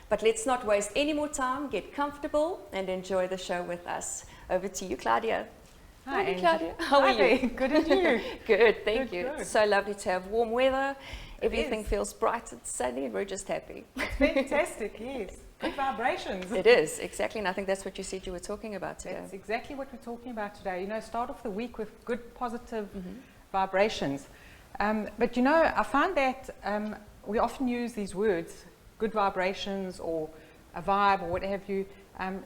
But let's not waste any more time. Get comfortable and enjoy the show with us. Over to you, Claudia. Hi, Claudia. How are you? Good, and you? Good, thank you. Good. It's so lovely to have warm weather. Everything feels bright and sunny, and we're just happy. It's fantastic, yes. Good vibrations. It is, exactly, and I think that's what you said you were talking about today. That's exactly what we're talking about today. You know, start off the week with good, positive vibrations. But you know, I find that we often use these words, good vibrations or a vibe or what have you,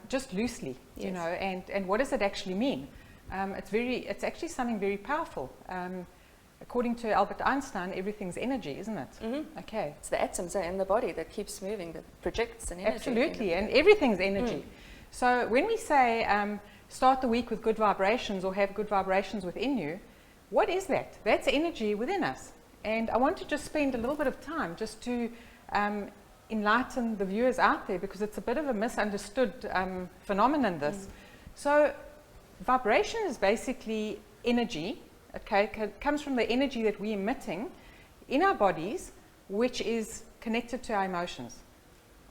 just loosely, you know, and what does it actually mean? It's actually something very powerful. According to Albert Einstein, everything's energy, isn't it? Okay. It's the atoms in the body that keeps moving, that projects an energy. Absolutely, and everything's energy. So when we say start the week with good vibrations or have good vibrations within you, what is that? That's energy within us. And I want to just spend a little bit of time just to enlighten the viewers out there, because it's a bit of a misunderstood phenomenon, this. So vibration is basically energy. Okay, it comes from the energy that we're emitting in our bodies, which is connected to our emotions.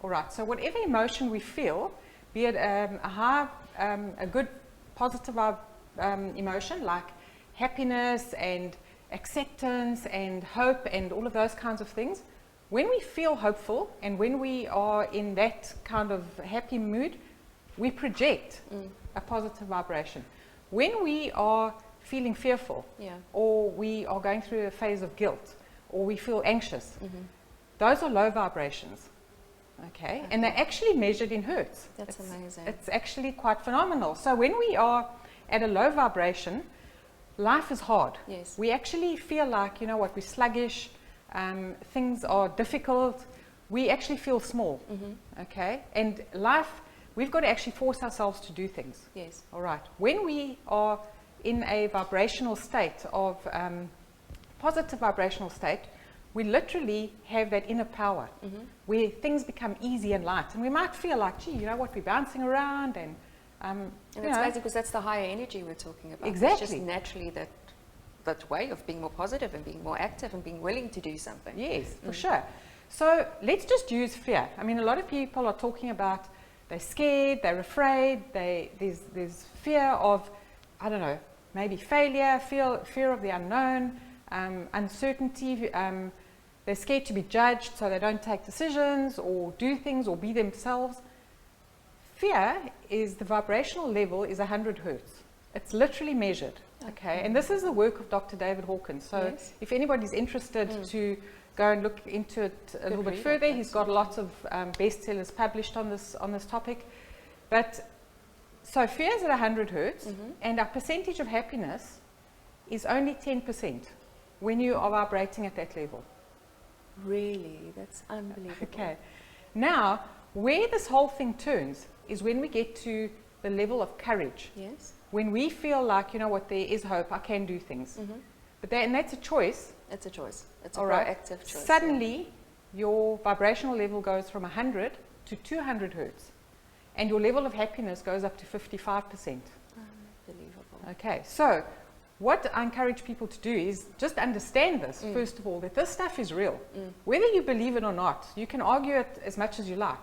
All right, so whatever emotion we feel, be it a good positive emotion like happiness and acceptance and hope and all of those kinds of things, when we feel hopeful and when we are in that kind of happy mood, we project a positive vibration. When we are feeling fearful, or we are going through a phase of guilt, or we feel anxious, those are low vibrations. Okay, and they're actually measured in hertz. That's amazing. It's actually quite phenomenal. So when we are at a low vibration, life is hard. Yes. We actually feel like, you know what, we're sluggish, things are difficult, we actually feel small. Okay, and life, we've got to actually force ourselves to do things. Yes. All right, when we are in a vibrational state of positive vibrational state, we literally have that inner power where things become easy and light, and we might feel like, gee, you know what, we're bouncing around, and it's amazing because that's the higher energy we're talking about. Exactly. It's just naturally that way of being more positive and being more active and being willing to do something. Yes, for sure. So let's just use fear. I mean, a lot of people are talking about they're scared, they're afraid, there's fear of, I don't know, maybe failure, fear of the unknown, uncertainty. They're scared to be judged, so they don't take decisions or do things or be themselves. Fear is, the vibrational level is 100 hertz. It's literally measured. Okay, and this is the work of Dr. David Hawkins. So if anybody's interested to go and look into it a little bit further, he's got lots of bestsellers published on this topic. But so fear is at 100 hertz, and our percentage of happiness is only 10% when you are vibrating at that level. Really? That's unbelievable. Okay. Now, where this whole thing turns is when we get to the level of courage. Yes. When we feel like, you know what, there is hope, I can do things. And that's a choice. It's a choice. It's a proactive choice. Suddenly, your vibrational level goes from 100 to 200 hertz. And your level of happiness goes up to 55%. Unbelievable. Okay, so what I encourage people to do is just understand this, first of all, that this stuff is real. Whether you believe it or not, you can argue it as much as you like.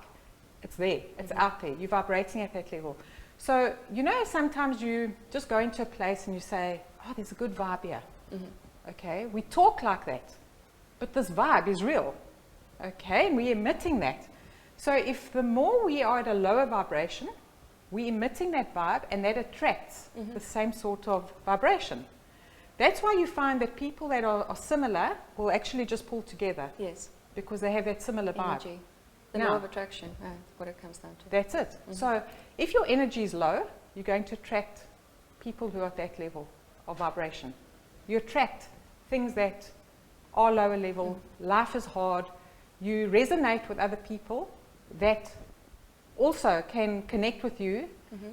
It's there, it's out there, you're vibrating at that level. So, you know, sometimes you just go into a place and you say, oh, there's a good vibe here. Okay, we talk like that, but this vibe is real. Okay, and we're emitting that. So if the more we are at a lower vibration, we're emitting that vibe, and that attracts the same sort of vibration. That's why you find that people that are similar will actually just pull together. Yes. Because they have that similar vibe. Energy. The law of attraction, what it comes down to. That's it. So if your energy is low, you're going to attract people who are at that level of vibration. You attract things that are lower level, life is hard, you resonate with other people that also can connect with you,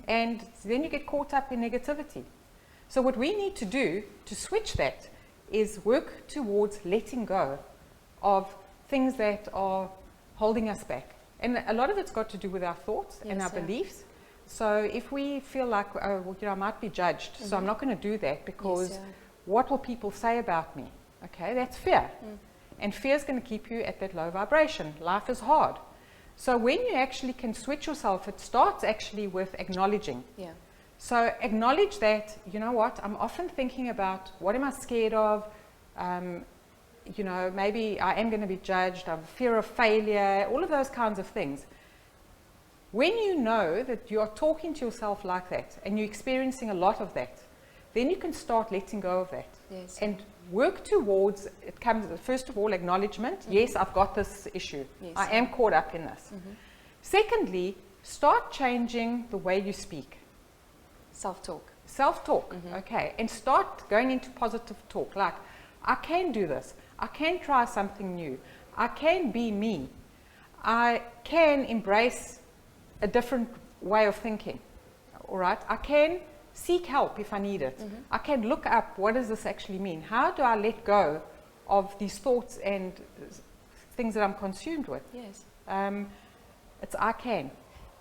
and then you get caught up in negativity. So what we need to do to switch that is work towards letting go of things that are holding us back. And a lot of it's got to do with our thoughts and our beliefs. So if we feel like, oh, well, you know, I might be judged, so I'm not going to do that because what will people say about me? Okay, that's fear. And fear is going to keep you at that low vibration. Life is hard. So when you actually can switch yourself, it starts actually with acknowledging. Yeah. So acknowledge that, you know what, I'm often thinking about what am I scared of, you know, maybe I am going to be judged, I have fear of failure, all of those kinds of things. When you know that you are talking to yourself like that and you're experiencing a lot of that, then you can start letting go of that. Yes. And work towards, it comes, first of all, acknowledgement. Mm-hmm. Yes, I've got this issue. Yes. I am caught up in this. Mm-hmm. Secondly, start changing the way you speak. Self-talk. Self-talk, mm-hmm. Okay. And start going into positive talk. Like, I can do this. I can try something new. I can be me. I can embrace a different way of thinking. All right? I can seek help if I need it. Mm-hmm. I can look up, what does this actually mean? How do I let go of these thoughts and things that I'm consumed with? Yes. It's I can.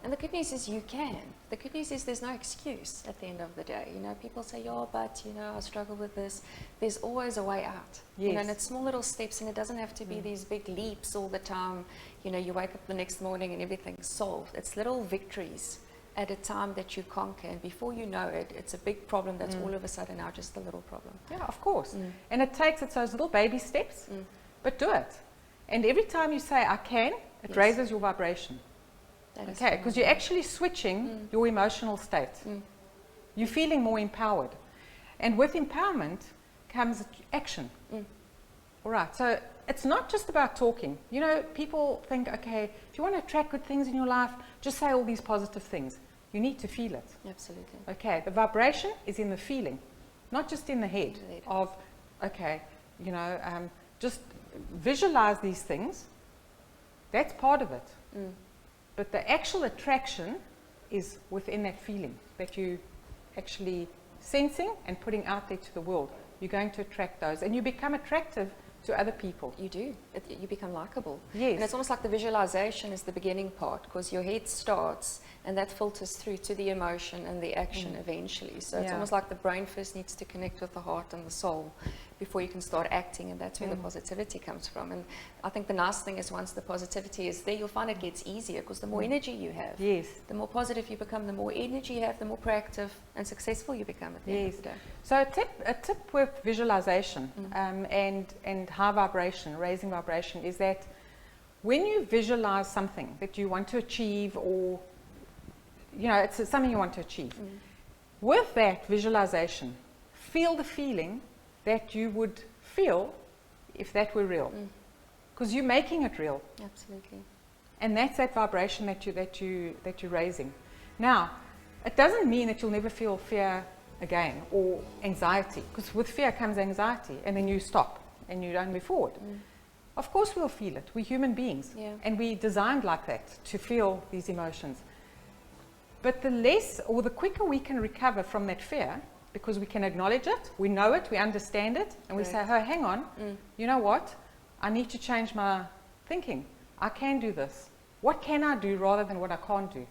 And the good news is you can. The good news is there's no excuse at the end of the day. You know, people say, oh, but, you know, I struggle with this. There's always a way out. Yes. You know, and it's small little steps, and it doesn't have to be these big leaps all the time. You know, you wake up the next morning and everything's solved. It's little victories at a time that you conquer, and before you know it, it's a big problem that's all of a sudden now just a little problem. Yeah, of course. And it's those little baby steps, but do it. And every time you say, I can, it raises your vibration. Okay, because you're actually switching your emotional state. You're feeling more empowered. And with empowerment comes action. All right, so it's not just about talking. You know, people think, okay, if you want to attract good things in your life, just say all these positive things. You need to feel it. Absolutely. Okay, the vibration is in the feeling, not just in the head of, okay, you know, just visualize these things. That's part of it. But the actual attraction is within that feeling that you actually sensing and putting out there to the world. You're going to attract those, and you become attractive to other people. You do. You become likable. Yes. And it's almost like the visualization is the beginning part, because your head starts and that filters through to the emotion and the action eventually. So it's almost like the brain first needs to connect with the heart and the soul before you can start acting, and that's where the positivity comes from. And I think the nice thing is once the positivity is there, you'll find it gets easier, because the more energy you have, the more positive you become, the more energy you have, the more proactive and successful you become at the end of the day. So a tip with visualization and high vibration, raising vibration, is that when you visualize something that you want to achieve, or you know, it's something you want to achieve, with that visualization, feel the feeling that you would feel if that were real, because you're making it real. Absolutely. And that's that vibration that you're raising. Now, it doesn't mean that you'll never feel fear again or anxiety, because with fear comes anxiety, and then you stop and you don't move forward. Of course we'll feel it. We're human beings, and we're designed like that to feel these emotions. But the less or the quicker we can recover from that fear, because we can acknowledge it, we know it, we understand it, and we say, oh, hang on, you know what? I need to change my thinking. I can do this. What can I do rather than what I can't do?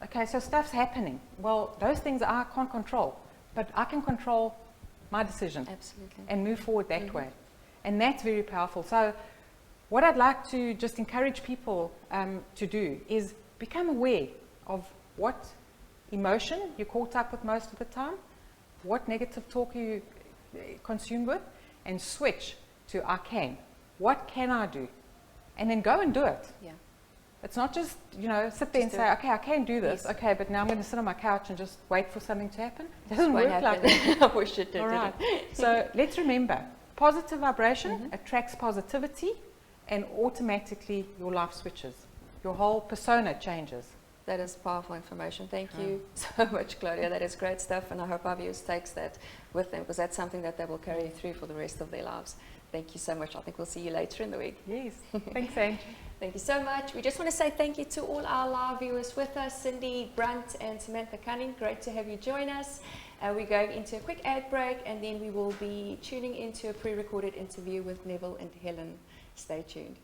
Okay, so stuff's happening. Well, those things I can't control, but I can control my decision. Absolutely. And move forward that way. And that's very powerful. So what I'd like to just encourage people to do is become aware of what emotion you're caught up with most of the time, what negative talk you consumed with, and switch to I can. What can I do? And then go and do it. Yeah. It's not just, you know, sit there and say, okay, I can do this. Okay, but now I'm going to sit on my couch and just wait for something to happen. It doesn't work like that. I wish it did. All right. So let's remember, positive vibration attracts positivity, and automatically your life switches. Your whole persona changes. That is powerful information. Thank you so much, Claudia. That is great stuff, and I hope our viewers takes that with them, because that's something that they will carry through for the rest of their lives. Thank you so much. I think we'll see you later in the week. Yes. Thanks, Ange. Thank you so much. We just want to say thank you to all our live viewers with us, Cindy, Brunt, and Samantha Cunning. Great to have you join us. We're going into a quick ad break, and then we will be tuning into a pre-recorded interview with Neville and Helen. Stay tuned.